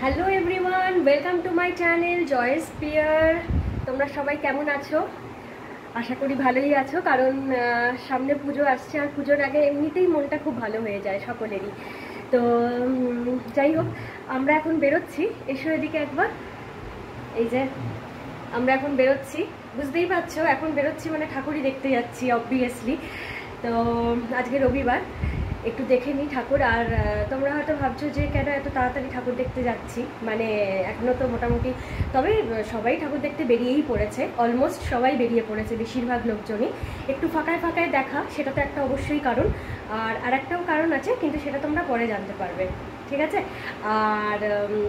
Hello everyone, welcome to my channel জয়েস পিয়ার। তোমরা সবাই কেমন আছো? আশা করি ভালোই আছো, কারণ সামনে পুজো আসছে আর পুজোর আগে এমনিতেই মনটা খুব ভালো হয়ে যায় সকলেরই। তো যাই হোক, আমরা এখন বেরোচ্ছি। এসো এদিকে একবার। এই যে আমরা এখন বেরোচ্ছি, বুঝতেই পারছো এখন বেরোচ্ছি মানে ঠাকুরই দেখতে যাচ্ছি অবভিয়াসলি। তো আজকে রবিবার, একটু দেখে নিই ঠাকুর। আর তোমরা হয়তো ভাবছো যে কেন এত তাড়াতাড়ি ঠাকুর দেখতে যাচ্ছি, মানে এখনও তো মোটামুটি, তবে সবাই ঠাকুর দেখতে বেরিয়েই পড়েছে, অলমোস্ট সবাই বেরিয়ে পড়েছে, বেশিরভাগ লোকজনই। একটু ফাঁকায় ফাঁকায় দেখা, সেটা তো একটা অবশ্যই কারণ। আর একটাও কারণ আছে, কিন্তু সেটা তোমরা পরে জানতে পারবে, ঠিক আছে? আর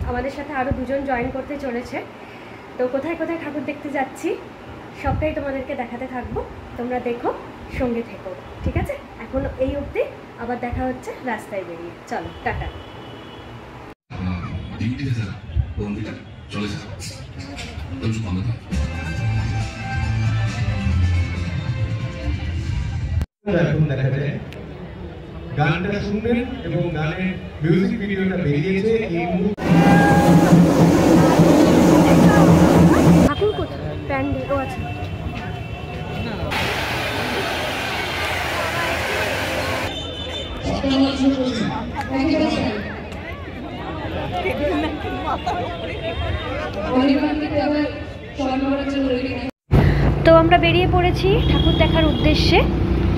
আমাদের সাথে আরও দুজন জয়েন করতে চলেছে। তো কোথায় কোথায় ঠাকুর দেখতে যাচ্ছি সবটাই তোমাদেরকে দেখাতে থাকবো, তোমরা দেখো, সঙ্গে থেকো, ঠিক আছে? এখন এই অবধি, আবার দেখা হচ্ছে রাস্তায় বেরিয়ে। চলো, টাটা। এখন দেখা যায় গানটা শুনবেন এবং গানের মিউজিক ভিডিওটা বেরিয়েছে এই মুহূর্তে। ঠাকুর কোথায়? প্যান্ডেল? ও আচ্ছা। তো আমরা বেরিয়ে পড়েছি ঠাকুর দেখার উদ্দেশ্যে।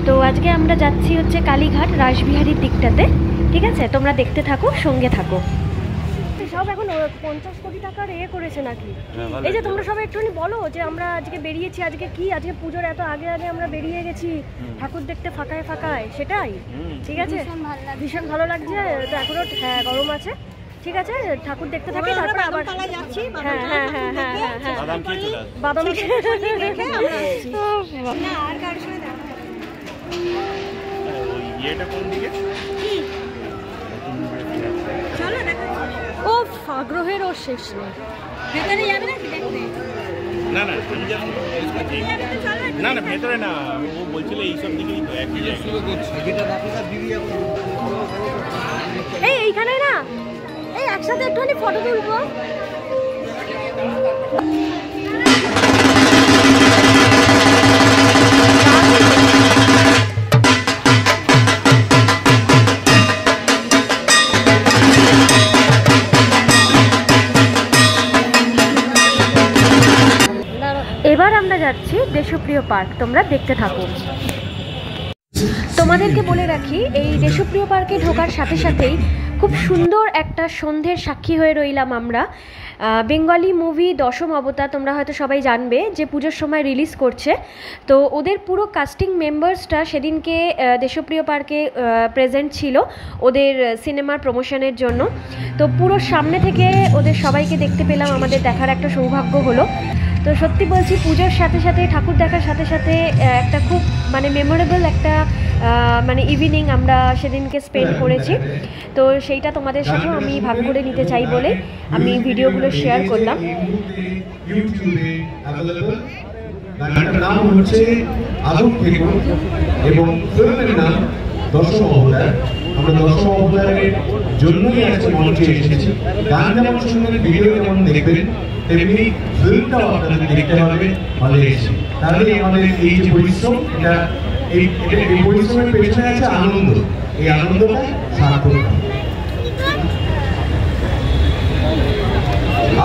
তো আজকে আমরা যাচ্ছি হচ্ছে কালীঘাট রাসবিহারীর দিকটাতে, ঠিক আছে? তোমরা দেখতে থাকো, সঙ্গে থাকো। সব এখন 50 কোটি টাকার করেছে নাকি? এই যে তোমরা সবাই একটুখানি বলো যে আমরা আজকে বেরিয়েছি, আজকে কি, আজকে পুজোর এত আগে আগে আমরা বেরিয়ে গেছি ঠাকুর দেখতে ফাঁকায় ফাঁকায়, সেটাই ঠিক আছে? ভীষণ ভালো লাগছে। তো এখনো হ্যাঁ গরম আছে, ঠিক আছে? ঠাকুর দেখতে থাকি, তারপর আবার যাচ্ছি। হ্যাঁ হ্যাঁ হ্যাঁ হ্যাঁ হ্যাঁ হ্যাঁ, বাদাম রেখে আমরা আসছি। না আর কার সঙ্গে দেখা এটা কোন দিকে? চলো দেখা। ও আগ্রহের ওর শেষ নেই। ভেতরে যাবে না দেখতে? না না না না ভেতরে না, ও বলছিল এইসব দিকেই তো একই এইখানে না, এই একসাথে একটুখানি ফটো তুলবো। এবার আমরা যাচ্ছি দেশপ্রিয় পার্ক, তোমরা দেখতে থাকো। তোমাদেরকে বলে রাখি, এই দেশপ্রিয় পার্কে ঢোকার সাথে সাথেই খুব সুন্দর একটা সন্ধ্যের সাক্ষী হয়ে রইলাম আমরা। বেঙ্গলি মুভি দশম অবতার, তোমরা হয়তো সবাই জানবে যে পুজোর সময় রিলিজ করছে। তো ওদের পুরো কাস্টিং মেম্বার্সটা সেদিনকে দেশপ্রিয় পার্কে প্রেজেন্ট ছিল ওদের সিনেমার প্রমোশনের জন্য। তো পুরো সামনে থেকে ওদের সবাইকে দেখতে পেলাম, আমাদের দেখার একটা সৌভাগ্য হলো। তো সত্যি বলছি, পুজোর সাথে সাথে ঠাকুর দেখার সাথে সাথে একটা খুব মানে মেমোরেবল একটা মানে ইভিনিং আমরা সেদিনকে স্পেন্ড করেছি। তো সেইটা তোমাদের সাথেও আমি ভাগ করে নিতে চাই বলে আমি ভিডিওগুলো শেয়ার করলাম। গানটার নাম হচ্ছে আগুন থেকো এবং ফিল্মের নাম দশম অবতার। আমরা দশম অবতারের জন্যই আজকে মঞ্চে এসেছি। গান যেমন শুনবেন, ভিডিও যেমন দেখবেন, তেমনি ফিল্মটাও আপনাদের দেখতে হবে হলে এসে। তাহলে আমাদের এই যে পরিশ্রম, এই পরিশ্রমের পেছনে আছে আনন্দ, এই আনন্দটা সার্থক।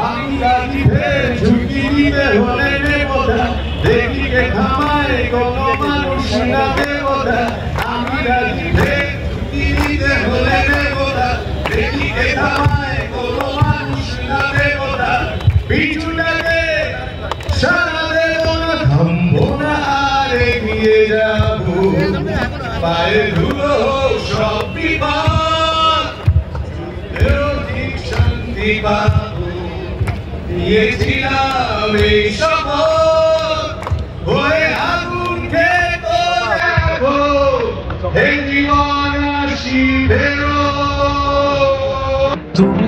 আমি রাজি ফের ঝুঁকি নিতে হলে নেবদা, দেখি কে থামায় কোনো মানুষ না দেবদা। আমি রাজি ফের ঝুঁকি নিতে হলে নেবদা, দেখি কে থামায় কোনো মানুষ না দেবদা। পিছুটাকে সারা দেব না, থামবো না আর এগিয়ে যাবো। পায়ে ধুলো সব বিপদ, ঠিক শান্তি পাবো। নিয়েছিলাম এই শপথ, হয়ে আগুন খেতো দেখো, হে জীবন আসি ফেরো। তুমি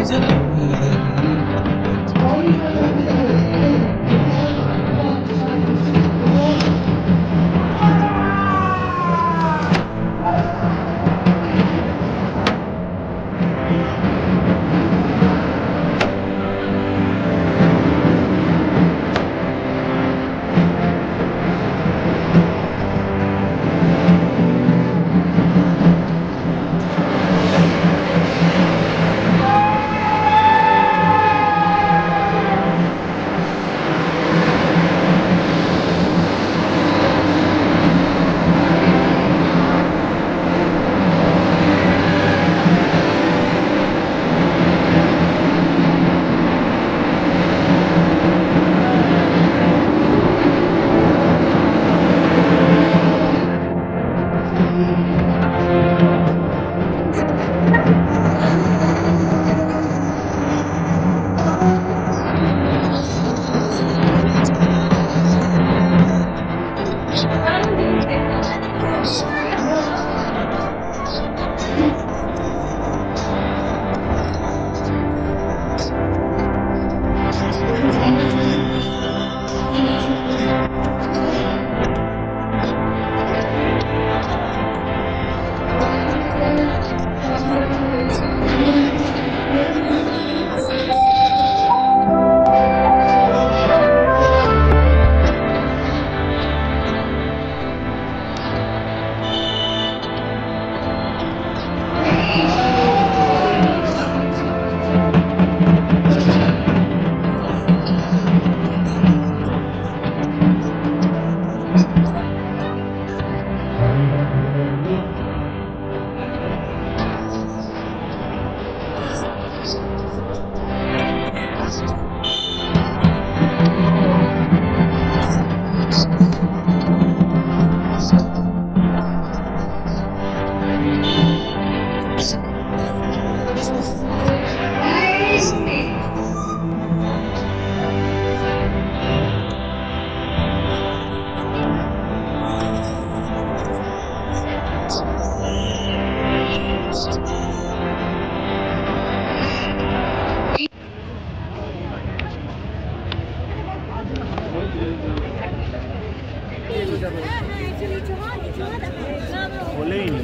বলেই নি।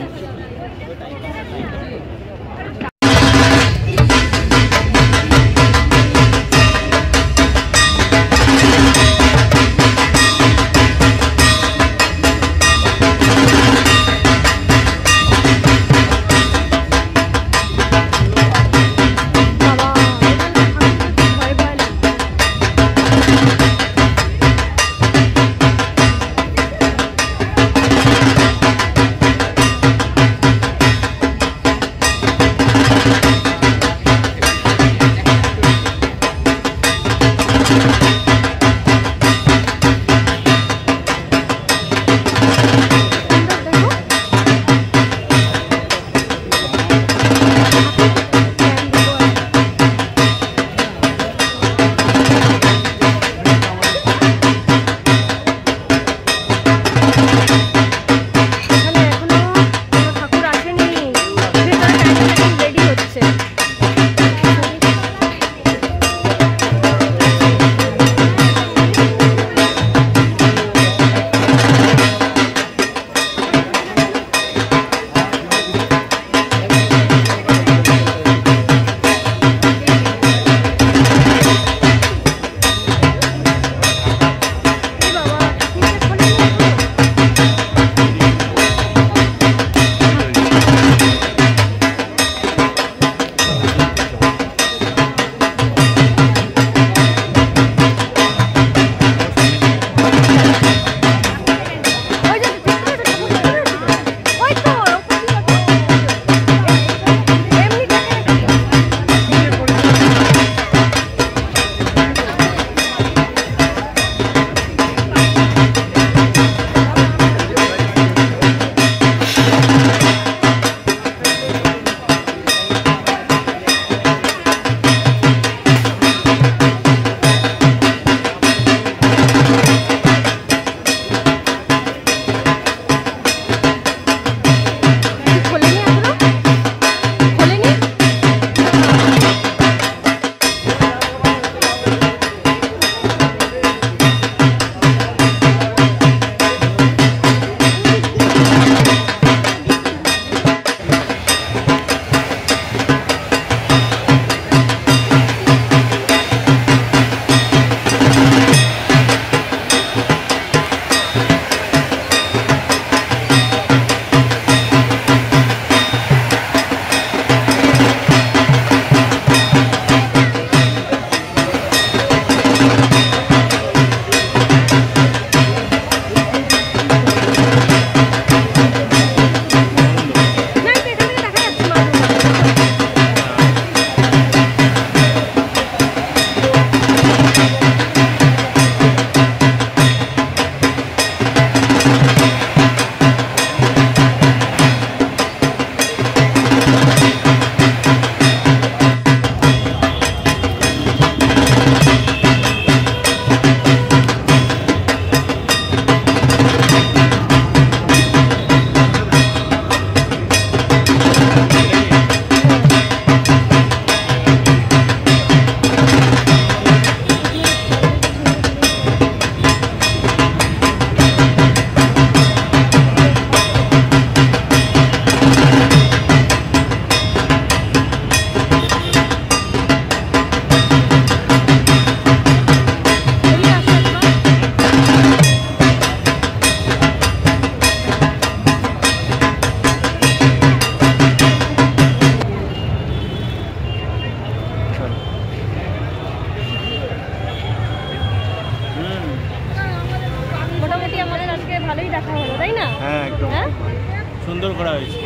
সুন্দর করা হয়েছে।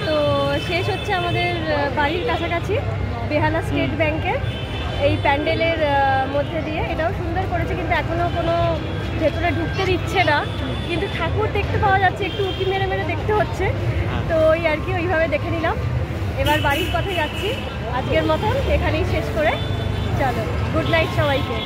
তো শেষ হচ্ছে আমাদের বাড়ির কাছাকাছি বেহালা স্টেট ব্যাংকের। এই প্যান্ডেলের মধ্যে দিয়ে। এটাও সুন্দর করেছে, কিন্তু এখনও কোনো ভেতরে ঢুকতে দিচ্ছে না, কিন্তু ঠাকুর দেখতে পাওয়া যাচ্ছে, একটু উঁকি মেরে মেরে দেখতে হচ্ছে। তো ওই আর কি, ওইভাবে দেখে নিলাম। এবার বাড়ির পথে যাচ্ছি। আজকের মতন এখানেই শেষ করে চলো, গুড নাইট সবাইকে।